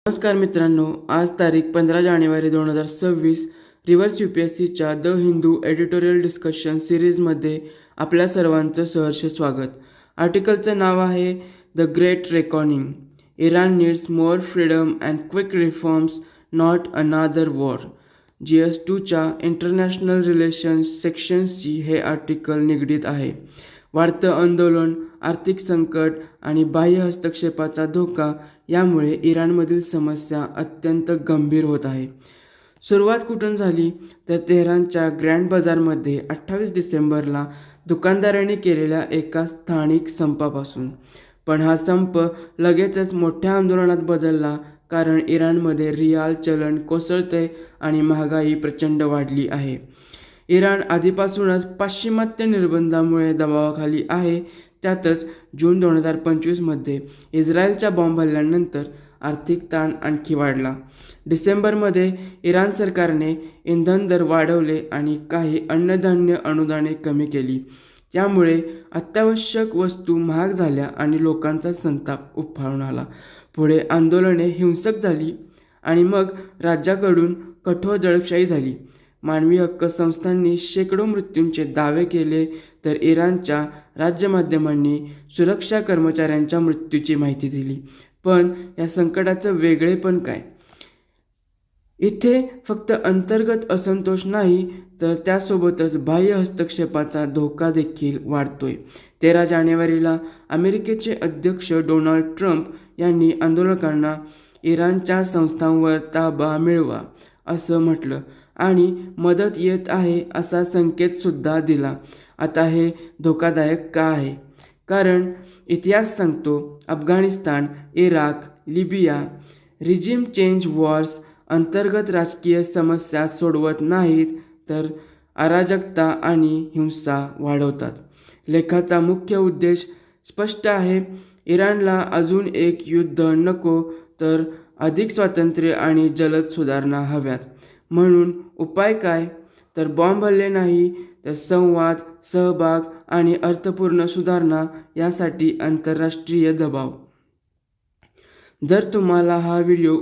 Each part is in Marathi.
नमस्कार मित्रांनो, आज तारीख 15 जानेवारी 2026 रिव्हर्स UPSCच्या द हिंदू एडिटोरियल डिस्कशन सिरीजमध्ये आपल्या सर्वांचं सहर्ष स्वागत. आर्टिकलचं नाव आहे द ग्रेट रेकॉर्निंग. इराण needs more freedom and quick reforms, not another war. GS2च्या इंटरनॅशनल रिलेशन्स सेक्शनशी हे आर्टिकल निगडीत आहे. वाढतं आंदोलन, आर्थिक संकट आणि बाह्य हस्तक्षेपाचा धोका यामुळे इराणमधील समस्या अत्यंत गंभीर होत आहे. सुरुवात कुठून झाली तर तेहरानच्या ग्रँड बाजारमध्ये 28 डिसेंबरला दुकानदारांनी केलेल्या एका स्थानिक संपापासून. पण हा संप लगेचच मोठ्या आंदोलनात बदलला, कारण इराणमध्ये रियाल चलन कोसळते आणि महागाई प्रचंड वाढली आहे. इराण आधीपासूनच पाश्चिमात्य निर्बंधामुळे दबावाखाली आहे. त्यातच जून 2025मध्ये इस्रायलच्या बॉम्ब हल्ल्यानंतर आर्थिक ताण आणखी वाढला. डिसेंबरमध्ये इराण सरकारने इंधन दर वाढवले आणि काही अन्नधान्य अनुदाने कमी केली. त्यामुळे अत्यावश्यक वस्तू महाग झाल्या आणि लोकांचा संताप उफाळून आला. पुढे आंदोलने हिंसक झाली आणि मग राज्याकडून कठोर दडपशाही झाली. मानवी हक्क संस्थांनी शेकडो मृत्यूंचे दावे केले, तर इराणच्या राज्यमाध्यमांनी सुरक्षा कर्मचाऱ्यांच्या मृत्यूची माहिती दिली. पण या संकटाचं वेगळेपण काय? इथे फक्त अंतर्गत असंतोष नाही, तर त्यासोबतच बाह्य हस्तक्षेपाचा धोका देखील वाढतोय. 13 जानेवारीला अमेरिकेचे अध्यक्ष डोनाल्ड ट्रम्प यांनी आंदोलकांना इराणच्या संस्थांवर ताबा मिळवा असं म्हटलं आणि मदत येत आहे असा संकेतसुद्धा दिला. आता हे धोकादायक का आहे? कारण इतिहास सांगतो, Afghanistan, Iraq, Libya regime change Wars अंतर्गत राजकीय समस्या सोडवत नाहीत, तर अराजकता आणि हिंसा वाढवतात. लेखाचा मुख्य उद्देश स्पष्ट आहे. इराणला अजून एक युद्ध नको, तर अधिक स्वातंत्र्य आणि जलद सुधारणा हव्यात. म्हणून उपाय काय? तर बॉम्ब हल्ले नाही, तर संवाद, सहभाग आणि अर्थपूर्ण सुधारणा यासाठी आंतरराष्ट्रीय दबाव. जर तुम्हाला हा व्हिडिओ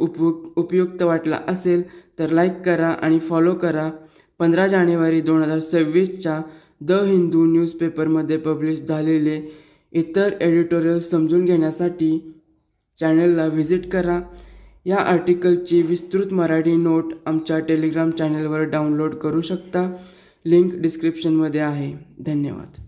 उपयुक्त वाटला असेल तर लाईक करा आणि फॉलो करा. 15 जानेवारी 2026च्या द हिंदू न्यूजपेपरमध्ये पब्लिश झालेले इतर एडिटोरियल समजून घेण्यासाठी चॅनलला व्हिजिट करा. या आर्टिकलची विस्तृत मराठी नोट आमच्या टेलिग्राम चॅनलवर डाउनलोड करू शकता. लिंक डिस्क्रिप्शनमध्ये आहे. धन्यवाद.